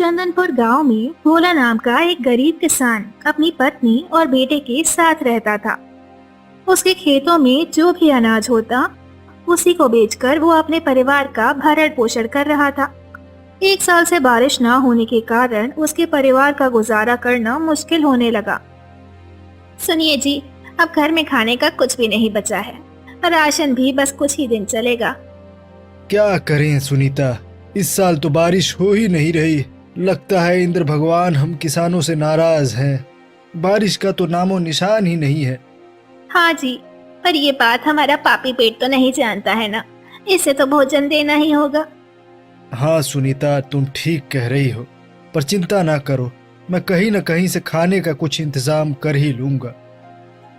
चंदनपुर गांव में भोला नाम का एक गरीब किसान अपनी पत्नी और बेटे के साथ रहता था। उसके खेतों में जो भी अनाज होता उसी को बेचकर वो अपने परिवार का भरण पोषण कर रहा था। एक साल से बारिश न होने के कारण उसके परिवार का गुजारा करना मुश्किल होने लगा। सुनिए जी, अब घर में खाने का कुछ भी नहीं बचा है, राशन भी बस कुछ ही दिन चलेगा। क्या करें सुनीता, इस साल तो बारिश हो ही नहीं रही। लगता है इंद्र भगवान हम किसानों से नाराज हैं। बारिश का तो नामो निशान ही नहीं है। हाँ जी, पर ये बात हमारा पापी पेट तो नहीं जानता है ना, इसे तो भोजन देना ही होगा। हाँ सुनीता, तुम ठीक कह रही हो, पर चिंता ना करो, मैं कहीं न कहीं से खाने का कुछ इंतजाम कर ही लूंगा।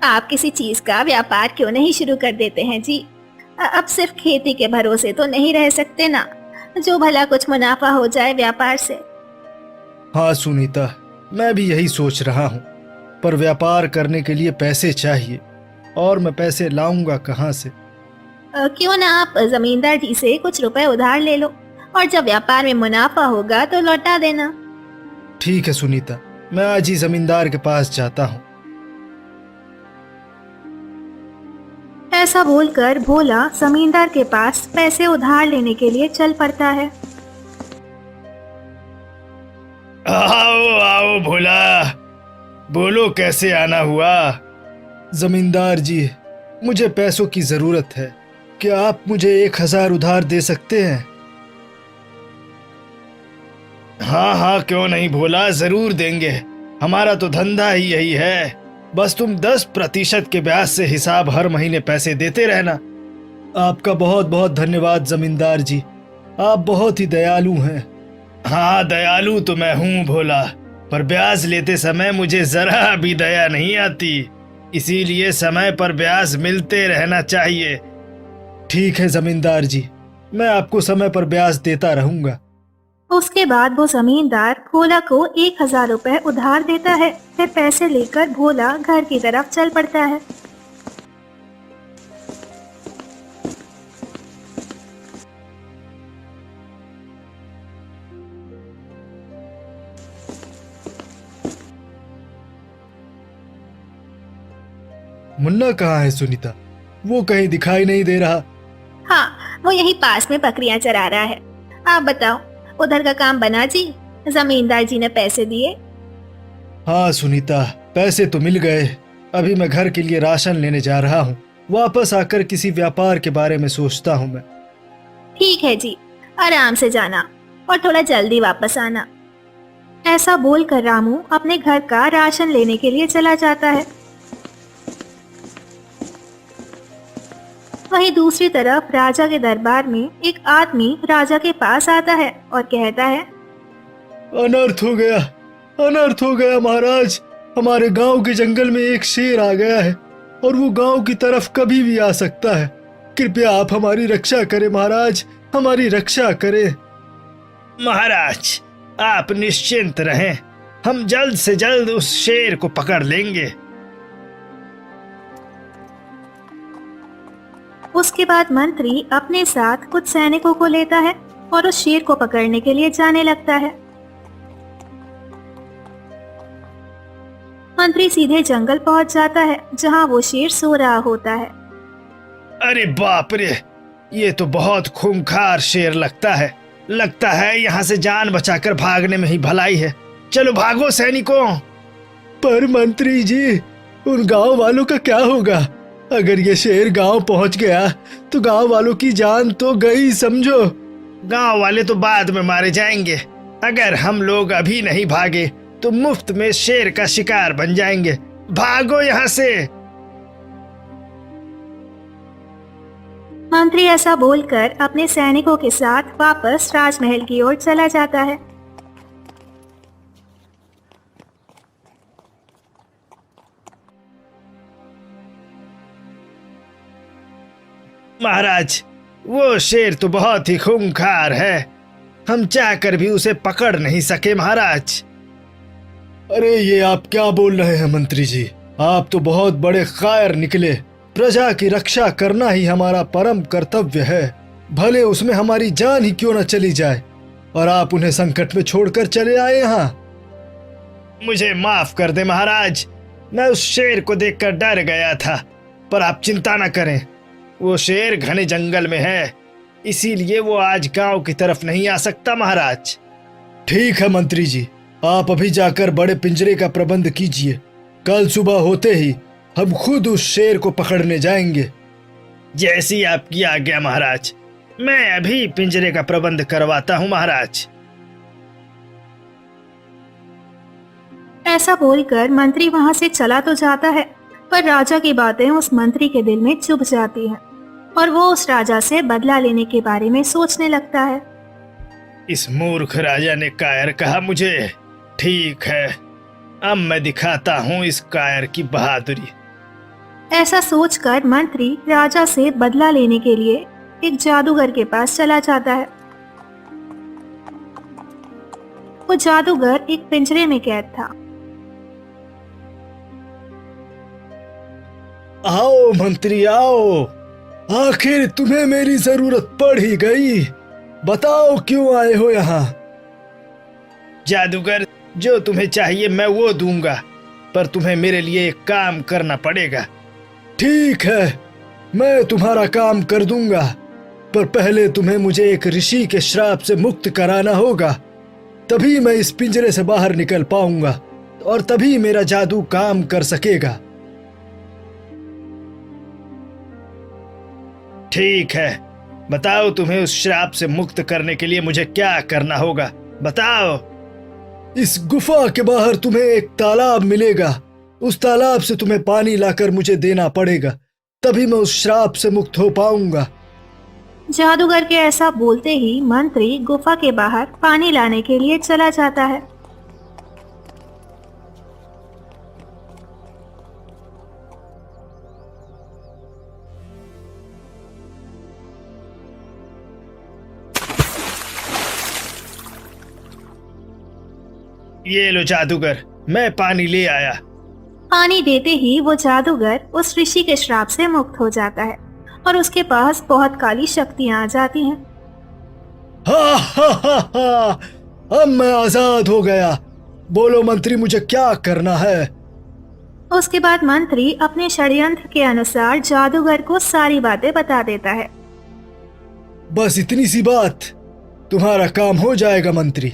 आप किसी चीज का व्यापार क्यों नहीं शुरू कर देते हैं जी? अब सिर्फ खेती के भरोसे तो नहीं रह सकते ना, जो भला कुछ मुनाफा हो जाए व्यापार से। हाँ सुनीता, मैं भी यही सोच रहा हूँ, पर व्यापार करने के लिए पैसे चाहिए, और मैं पैसे लाऊंगा कहाँ से? क्यों ना आप जमींदार जी से कुछ रुपए उधार ले लो, और जब व्यापार में मुनाफा होगा तो लौटा देना। ठीक है सुनीता, मैं आज ही जमींदार के पास जाता हूँ। ऐसा बोलकर भोला जमींदार के पास पैसे उधार लेने के लिए चल पड़ता है। आओ आओ भोला, बोलो कैसे आना हुआ? जमींदार जी, मुझे पैसों की जरूरत है, क्या आप मुझे 1000 उधार दे सकते हैं? हाँ हाँ, क्यों नहीं भोला, जरूर देंगे। हमारा तो धंधा ही यही है, बस तुम 10% के ब्याज से हिसाब हर महीने पैसे देते रहना। आपका बहुत बहुत धन्यवाद जमींदार जी, आप बहुत ही दयालु हैं। हाँ, दयालु तो मैं हूँ भोला, पर ब्याज लेते समय मुझे जरा भी दया नहीं आती, इसीलिए समय पर ब्याज मिलते रहना चाहिए। ठीक है जमींदार जी, मैं आपको समय पर ब्याज देता रहूंगा। उसके बाद वो जमींदार भोला को 1000 रुपए उधार देता है। फिर पैसे लेकर भोला घर की तरफ चल पड़ता है। मुन्ना कहाँ है सुनीता? वो कहीं दिखाई नहीं दे रहा। हाँ, वो यही पास में बकरियां चरा रहा है। आप बताओ, उधर का काम बना जी? जमींदार जी ने पैसे दिए? हाँ सुनीता, पैसे तो मिल गए। अभी मैं घर के लिए राशन लेने जा रहा हूँ, वापस आकर किसी व्यापार के बारे में सोचता हूँ मैं। ठीक है जी, आराम से जाना और थोड़ा जल्दी वापस आना। ऐसा बोलकर रामू अपने घर का राशन लेने के लिए चला जाता है। वहीं दूसरी तरफ राजा के दरबार में एक आदमी राजा के पास आता है और कहता है, अनर्थ हो गया, अनर्थ हो गया महाराज। हमारे गांव के जंगल में एक शेर आ गया है और वो गांव की तरफ कभी भी आ सकता है। कृपया आप हमारी रक्षा करें महाराज, हमारी रक्षा करें। महाराज, आप निश्चिंत रहें, हम जल्द से जल्द उस शेर को पकड़ लेंगे। उसके बाद मंत्री अपने साथ कुछ सैनिकों को लेता है और उस शेर को पकड़ने के लिए जाने लगता है। मंत्री सीधे जंगल पहुंच जाता है जहां वो शेर सो रहा होता है। अरे बाप रे, ये तो बहुत खूंखार शेर लगता है यहाँ से जान बचाकर भागने में ही भलाई है। चलो भागो सैनिकों। पर मंत्री जी, उन गांव वालों का क्या होगा? अगर ये शेर गांव पहुंच गया तो गांव वालों की जान तो गई समझो। गांव वाले तो बाद में मारे जाएंगे, अगर हम लोग अभी नहीं भागे तो मुफ्त में शेर का शिकार बन जाएंगे। भागो यहाँ से। मंत्री ऐसा बोलकर अपने सैनिकों के साथ वापस राजमहल की ओर चला जाता है। महाराज, वो शेर तो बहुत ही खूंखार है, हम चाहकर भी उसे पकड़ नहीं सके महाराज। अरे ये आप क्या बोल रहे हैं मंत्री जी, आप तो बहुत बड़े कायर निकले। प्रजा की रक्षा करना ही हमारा परम कर्तव्य है, भले उसमें हमारी जान ही क्यों न चली जाए। और आप उन्हें संकट में छोड़कर चले आए यहाँ। मुझे माफ कर दे महाराज, मैं उस शेर को देखकर डर गया था, पर आप चिंता न करें, वो शेर घने जंगल में है, इसीलिए वो आज गांव की तरफ नहीं आ सकता महाराज। ठीक है मंत्री जी, आप अभी जाकर बड़े पिंजरे का प्रबंध कीजिए। कल सुबह होते ही हम खुद उस शेर को पकड़ने जाएंगे। जैसी आपकी आज्ञा महाराज, मैं अभी पिंजरे का प्रबंध करवाता हूँ महाराज। ऐसा बोलकर मंत्री वहां से चला तो जाता है, पर राजा की बातें उस मंत्री के दिल में चुभ जाती हैं और वो उस राजा से बदला लेने के बारे में सोचने लगता है। इस मूर्ख राजा ने कायर कहा मुझे। ठीक है, अब मैं दिखाता हूँ इस कायर की बहादुरी। ऐसा सोचकर मंत्री राजा से बदला लेने के लिए एक जादूगर के पास चला जाता है। वो जादूगर एक पिंजरे में कैद था। आओ मंत्री आओ, आखिर तुम्हें मेरी जरूरत पड़ ही गई। बताओ क्यों आए हो यहाँ। जादूगर, जो तुम्हें चाहिए मैं वो दूंगा, पर तुम्हें मेरे लिए एक काम करना पड़ेगा। ठीक है, मैं तुम्हारा काम कर दूंगा, पर पहले तुम्हें मुझे एक ऋषि के श्राप से मुक्त कराना होगा, तभी मैं इस पिंजरे से बाहर निकल पाऊंगा और तभी मेरा जादू काम कर सकेगा। ठीक है, बताओ तुम्हें उस श्राप से मुक्त करने के लिए मुझे क्या करना होगा, बताओ। इस गुफा के बाहर तुम्हें एक तालाब मिलेगा, उस तालाब से तुम्हें पानी लाकर मुझे देना पड़ेगा, तभी मैं उस श्राप से मुक्त हो पाऊंगा। जादूगर के ऐसा बोलते ही मंत्री गुफा के बाहर पानी लाने के लिए चला जाता है। ये लो जादूगर, मैं पानी ले आया। पानी देते ही वो जादूगर उस ऋषि के श्राप से मुक्त हो जाता है और उसके पास बहुत काली शक्तियां आ जाती हैं। हा हा हा हा, अब मैं आजाद हो गया। बोलो मंत्री, मुझे क्या करना है। उसके बाद मंत्री अपने षड्यंत्र के अनुसार जादूगर को सारी बातें बता देता है। बस इतनी सी बात, तुम्हारा काम हो जाएगा मंत्री।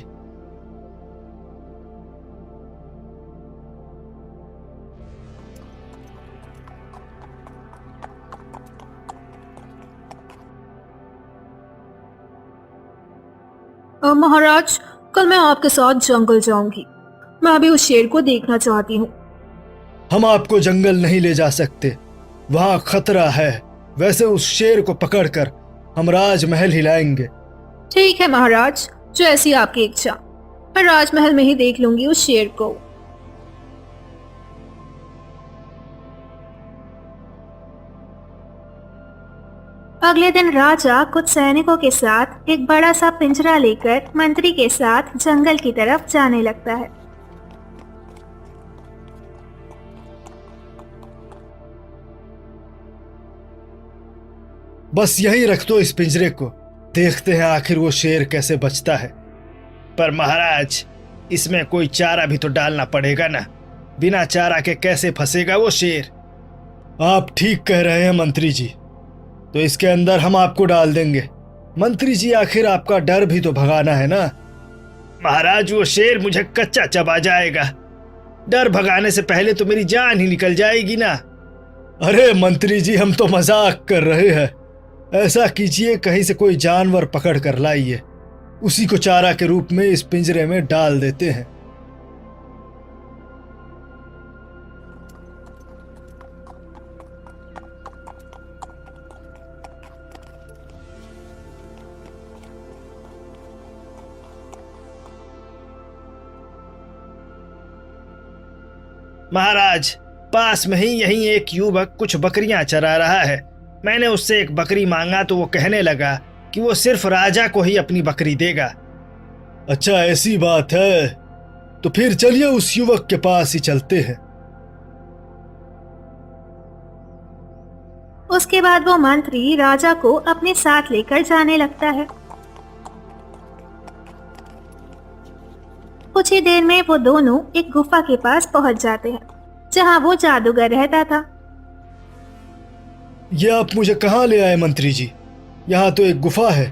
महाराज, कल मैं आपके साथ जंगल जाऊंगी। मैं अभी उस शेर को देखना चाहती हूँ। हम आपको जंगल नहीं ले जा सकते, वहां खतरा है। वैसे उस शेर को पकड़कर हम राजमहल हिलाएंगे। ठीक है महाराज, जैसी आपकी इच्छा। मैं राजमहल में ही देख लूंगी उस शेर को। अगले दिन राजा कुछ सैनिकों के साथ एक बड़ा सा पिंजरा लेकर मंत्री के साथ जंगल की तरफ जाने लगता है। बस यहीं रख दो इस पिंजरे को, देखते हैं आखिर वो शेर कैसे बचता है। पर महाराज, इसमें कोई चारा भी तो डालना पड़ेगा ना, बिना चारा के कैसे फंसेगा वो शेर। आप ठीक कह रहे हैं मंत्री जी, तो इसके अंदर हम आपको डाल देंगे। मंत्री जी, आखिर आपका डर भी तो भगाना है ना। महाराज, वो शेर मुझे कच्चा चबा जाएगा, डर भगाने से पहले तो मेरी जान ही निकल जाएगी ना। अरे मंत्री जी, हम तो मजाक कर रहे हैं। ऐसा कीजिए, कहीं से कोई जानवर पकड़ कर लाइए, उसी को चारा के रूप में इस पिंजरे में डाल देते हैं। महाराज, पास में ही यहीं एक युवक कुछ बकरियां चरा रहा है। मैंने उससे एक बकरी मांगा तो वो कहने लगा कि वो सिर्फ राजा को ही अपनी बकरी देगा। अच्छा, ऐसी बात है, तो फिर चलिए उस युवक के पास ही चलते हैं। उसके बाद वो मंत्री राजा को अपने साथ लेकर जाने लगता है। कुछ ही देर में वो दोनों एक गुफा के पास पहुंच जाते हैं जहां वो जादूगर रहता था। ये आप मुझे कहाँ ले आए मंत्री जी? यहाँ तो एक गुफा है,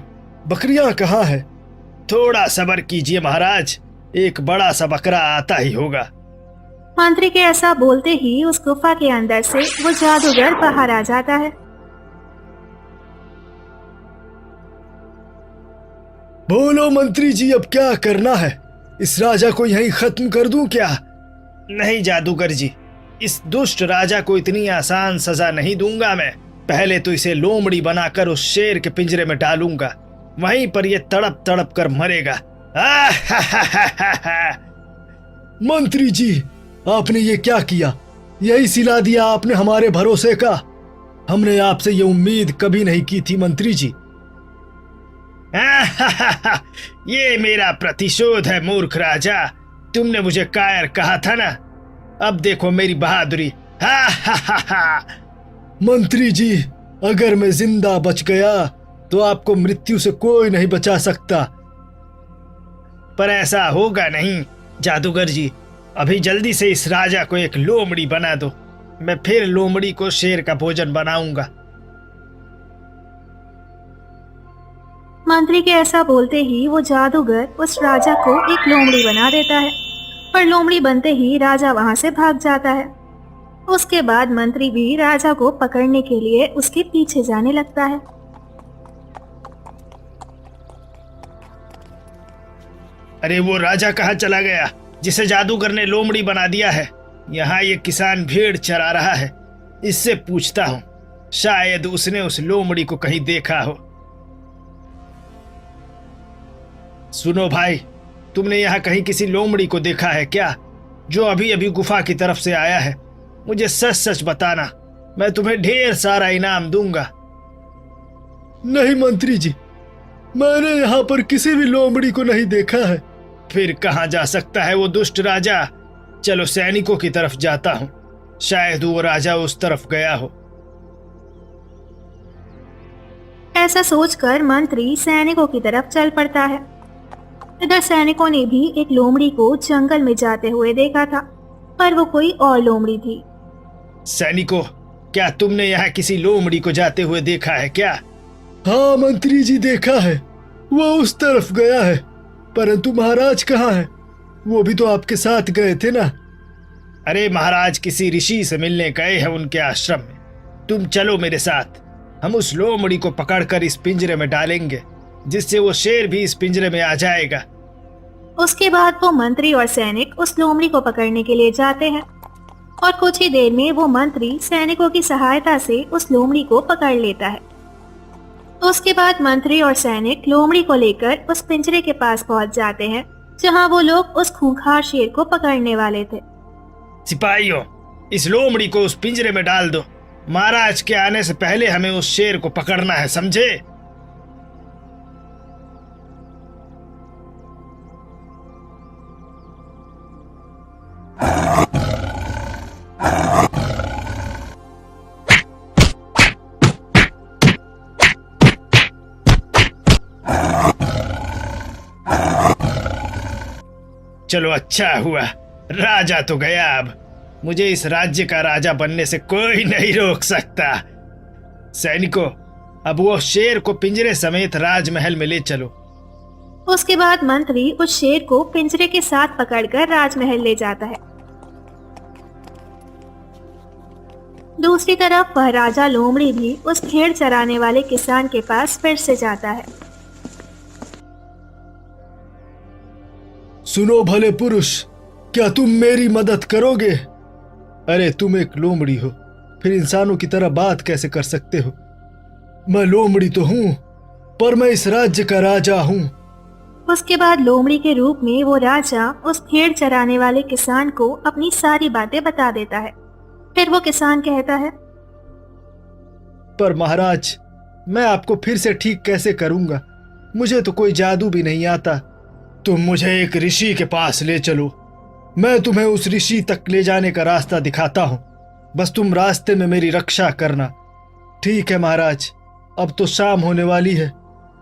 बकरियां कहाँ है? थोड़ा सब्र कीजिए महाराज, एक बड़ा सा बकरा आता ही होगा। मंत्री के ऐसा बोलते ही उस गुफा के अंदर से वो जादूगर बाहर आ जाता है। बोलो मंत्री जी, अब क्या करना है? इस राजा को यहीं खत्म कर दूं क्या? नहीं जादूगर जी, इस दुष्ट राजा को इतनी आसान सजा नहीं दूंगा मैं। पहले तो इसे लोमड़ी बनाकर उस शेर के पिंजरे में डालूंगा, वहीं पर यह तड़प तड़प कर मरेगा। मंत्री जी, आपने ये क्या किया? यही सिला दिया आपने हमारे भरोसे का। हमने आपसे ये उम्मीद कभी नहीं की थी मंत्री जी। ये मेरा प्रतिशोध है मूर्ख राजा, तुमने मुझे कायर कहा था ना, अब देखो मेरी बहादुरी। मंत्री जी, अगर मैं जिंदा बच गया तो आपको मृत्यु से कोई नहीं बचा सकता। पर ऐसा होगा नहीं जादूगर जी, अभी जल्दी से इस राजा को एक लोमड़ी बना दो, मैं फिर लोमड़ी को शेर का भोजन बनाऊंगा। मंत्री के ऐसा बोलते ही वो जादूगर उस राजा को एक लोमड़ी बना देता है, पर लोमड़ी बनते ही राजा वहां से भाग जाता है। उसके बाद मंत्री भी राजा को पकड़ने के लिए उसके पीछे जाने लगता है। अरे वो राजा कहाँ चला गया जिसे जादूगर ने लोमड़ी बना दिया है? यहाँ ये किसान भेड़ चरा रहा है, इससे पूछता हूँ, शायद उसने उस लोमड़ी को कहीं देखा हो। सुनो भाई, तुमने यहाँ कहीं किसी लोमड़ी को देखा है क्या, जो अभी अभी गुफा की तरफ से आया है? मुझे सच सच बताना, मैं तुम्हें ढेर सारा इनाम दूंगा। नहीं मंत्री जी, मैंने यहाँ पर किसी भी लोमड़ी को नहीं देखा है। फिर कहाँ जा सकता है वो दुष्ट राजा? चलो सैनिकों की तरफ जाता हूँ, शायद वो राजा उस तरफ गया हो। ऐसा सोचकर मंत्री सैनिकों की तरफ चल पड़ता है। इधर सैनिकों ने भी एक लोमड़ी को जंगल में जाते हुए देखा था, पर वो कोई और लोमड़ी थी। सैनिकों, क्या तुमने यहाँ किसी लोमड़ी को जाते हुए देखा है क्या? हाँ मंत्री जी, देखा है, वो उस तरफ गया है, परंतु महाराज कहाँ है? वो भी तो आपके साथ गए थे ना। अरे महाराज किसी ऋषि से मिलने गए हैं उनके आश्रम में, तुम चलो मेरे साथ, हम उस लोमड़ी को पकड़कर इस पिंजरे में डालेंगे, जिससे वो शेर भी इस पिंजरे में आ जाएगा। उसके बाद वो मंत्री और सैनिक उस लोमड़ी को पकड़ने के लिए जाते हैं और कुछ ही देर में वो मंत्री सैनिकों की सहायता से उस लोमड़ी को पकड़ लेता है। उसके बाद मंत्री और सैनिक लोमड़ी को लेकर उस पिंजरे के पास पहुंच जाते हैं जहां वो लोग उस खूंखार शेर को पकड़ने वाले थे। सिपाहियों, इस लोमड़ी को उस पिंजरे में डाल दो, महाराज के आने से पहले हमें उस शेर को पकड़ना है, समझे? चलो अच्छा हुआ, राजा तो गया, अब मुझे इस राज्य का राजा बनने से कोई नहीं रोक सकता। सैनिकों, अब वो शेर को पिंजरे समेत राजमहल में ले चलो। उसके बाद मंत्री उस शेर को पिंजरे के साथ पकड़कर राजमहल ले जाता है। दूसरी तरफ वह राजा लोमड़ी भी उस भेड़ चराने वाले किसान के पास फिर से जाता है। सुनो भले पुरुष, क्या तुम मेरी मदद करोगे? अरे तुम एक लोमड़ी हो, फिर इंसानों की तरह बात कैसे कर सकते हो? मैं लोमड़ी तो हूँ, पर मैं इस राज्य का राजा हूँ। उसके बाद लोमड़ी के रूप में वो राजा उस भेड़ चराने वाले किसान को अपनी सारी बातें बता देता है। फिर वो किसान कहता है, पर महाराज, मैं आपको फिर से ठीक कैसे करूंगा? मुझे तो कोई जादू भी नहीं आता। तुम मुझे एक ऋषि के पास ले चलो, मैं तुम्हें उस ऋषि तक ले जाने का रास्ता दिखाता हूँ, बस तुम रास्ते में मेरी रक्षा करना। ठीक है महाराज, अब तो शाम होने वाली है,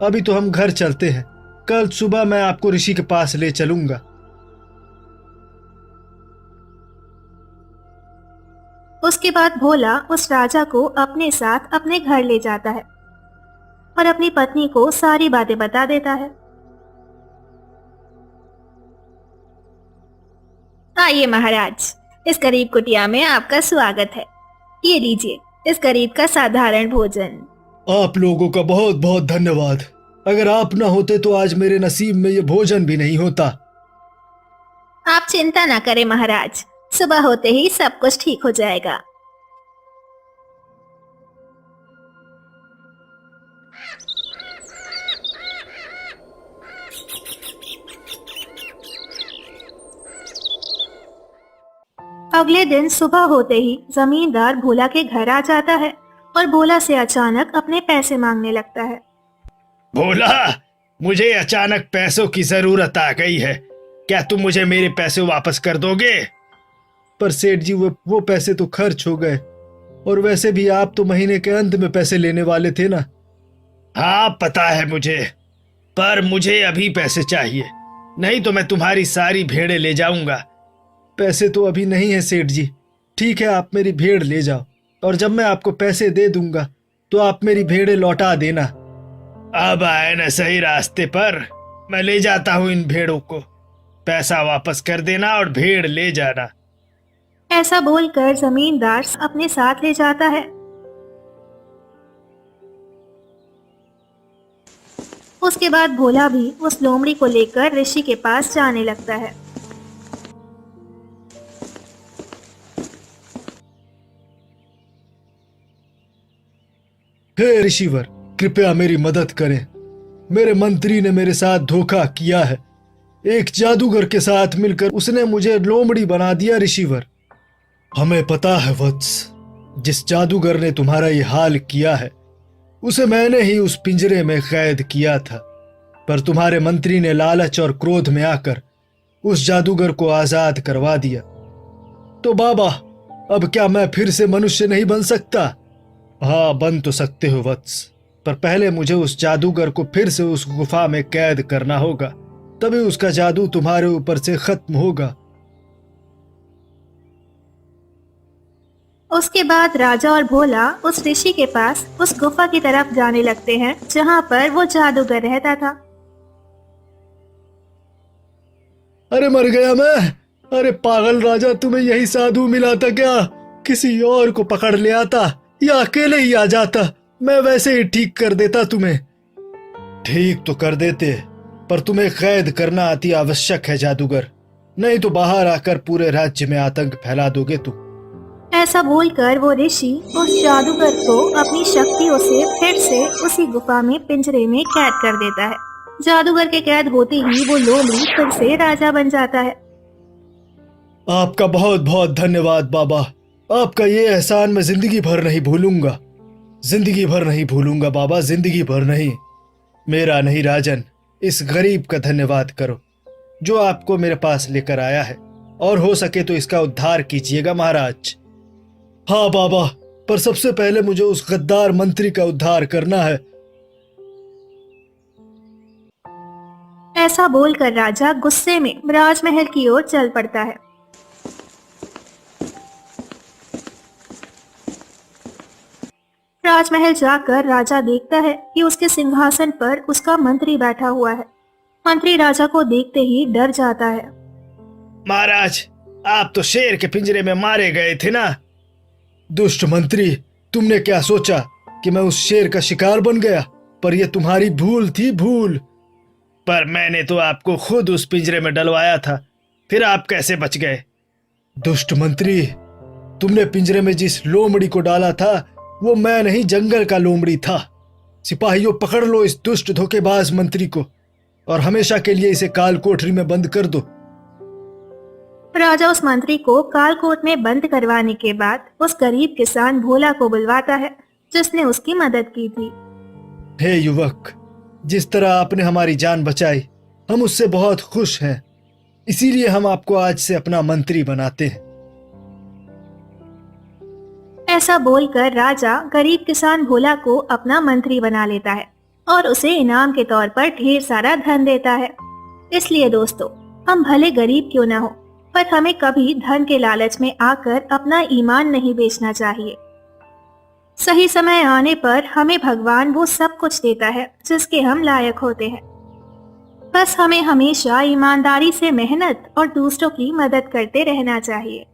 अभी तो हम घर चलते हैं, कल सुबह मैं आपको ऋषि के पास ले चलूंगा। उसके बाद भोला उस राजा को अपने साथ अपने घर ले जाता है और अपनी पत्नी को सारी बातें बता देता है। आइए महाराज, इस गरीब कुटिया में आपका स्वागत है। ये लीजिए इस गरीब का साधारण भोजन। आप लोगों का बहुत बहुत धन्यवाद। अगर आप ना होते तो आज मेरे नसीब में ये भोजन भी नहीं होता। आप चिंता ना करें महाराज, सुबह होते ही सब कुछ ठीक हो जाएगा। अगले दिन सुबह होते ही जमींदार भोला के घर आ जाता है और भोला से अचानक अपने पैसे मांगने लगता है। भोला, मुझे अचानक पैसों की जरूरत आ गई है। क्या तुम मुझे मेरे पैसे वापस कर दोगे? पर सेठ जी, वो पैसे तो खर्च हो गए, और वैसे भी आप तो महीने के अंत में पैसे लेने वाले थे ना। हाँ पता है मुझे, पर मुझे अभी पैसे चाहिए, नहीं तो मैं तुम्हारी सारी भेड़ें ले जाऊंगा। पैसे तो अभी नहीं है सेठ जी। ठीक है, आप मेरी भेड़ ले जाओ, और जब मैं आपको पैसे दे दूंगा तो आप मेरी भेड़ें लौटा देना। अब आए न सही रास्ते पर। मैं ले जाता हूँ इन भेड़ों को, पैसा वापस कर देना और भेड़ ले जाना। ऐसा बोलकर जमींदार अपने साथ ले जाता है। उसके बाद भोला भी उस लोमड़ी को लेकर ऋषि के पास जाने लगता है। हे ऋषिवर, कृपया मेरी मदद करें। मेरे मंत्री ने मेरे साथ धोखा किया है। एक जादूगर के साथ मिलकर उसने मुझे लोमड़ी बना दिया। ऋषिवर, हमें पता है वत्स, जिस जादूगर ने तुम्हारा ये हाल किया है उसे मैंने ही उस पिंजरे में कैद किया था, पर तुम्हारे मंत्री ने लालच और क्रोध में आकर उस जादूगर को आजाद करवा दिया। तो बाबा, अब क्या मैं फिर से मनुष्य नहीं बन सकता? हाँ, बन तो सकते हो वत्स, पर पहले मुझे उस जादूगर को फिर से उस गुफा में कैद करना होगा, तभी उसका जादू तुम्हारे ऊपर से खत्म होगा। उसके बाद राजा और भोला उस ऋषि के पास उस गुफा की तरफ जाने लगते हैं जहाँ पर वो जादूगर रहता था। अरे मर गया मैं। अरे पागल राजा, तुम्हें यही साधु मिला था क्या? किसी और को पकड़ ले आता या अकेले ही आ जाता, मैं वैसे ही ठीक कर देता तुम्हें। ठीक तो कर देते, पर तुम्हें कैद करना अति आवश्यक है जादूगर, नहीं तो बाहर आकर पूरे राज्य में आतंक फैला दोगे तुम। ऐसा बोलकर वो ऋषि उस जादूगर को अपनी शक्तियों से फिर से उसी गुफा में पिंजरे में कैद कर देता है। जादूगर के कैद होते ही वो लोमड़ी फिर से राजा बन जाता है। आपका बहुत बहुत धन्यवाद बाबा। आपका ये एहसान मैं जिंदगी भर नहीं भूलूंगा। जिंदगी भर नहीं भूलूंगा बाबा, जिंदगी भर नहीं। मेरा नहीं राजन, इस गरीब का धन्यवाद करो जो आपको मेरे पास लेकर आया है, और हो सके तो इसका उद्धार कीजिएगा महाराज। हाँ बाबा, पर सबसे पहले मुझे उस गद्दार मंत्री का उद्धार करना है। ऐसा बोलकर राजा गुस्से में राजमहल की ओर चल पड़ता है। राजमहल जाकर राजा देखता है कि उसके सिंहासन पर उसका मंत्री बैठा हुआ है। मंत्री राजा को देखते ही डर जाता है। महाराज, आप तो शेर के पिंजरे में मारे गए थे ना। दुष्ट मंत्री, तुमने क्या सोचा कि मैं उस शेर का शिकार बन गया? पर यह तुम्हारी भूल थी, भूल। पर मैंने तो आपको खुद उस पिंजरे में डलवाया था, फिर आप कैसे बच गए? दुष्ट मंत्री, तुमने पिंजरे में जिस लोमड़ी को डाला था वो मैं नहीं, जंगल का लोमड़ी था। सिपाहियों, पकड़ लो इस दुष्ट धोखेबाज मंत्री को और हमेशा के लिए इसे काल कोठरी में बंद कर दो। राजा उस मंत्री को कालकोट में बंद करवाने के बाद उस गरीब किसान भोला को बुलवाता है जिसने उसकी मदद की थी। हे युवक, जिस तरह आपने हमारी जान बचाई, हम उससे बहुत खुश हैं। इसीलिए हम आपको आज से अपना मंत्री बनाते हैं। ऐसा बोलकर राजा गरीब किसान भोला को अपना मंत्री बना लेता है और उसे इनाम के तौर पर ढेर सारा धन देता है। इसलिए दोस्तों, हम भले गरीब क्यों ना हो, पर हमें कभी धन के लालच में आकर अपना ईमान नहीं बेचना चाहिए। सही समय आने पर हमें भगवान वो सब कुछ देता है जिसके हम लायक होते हैं। बस हमें हमेशा ईमानदारी से मेहनत और दूसरों की मदद करते रहना चाहिए।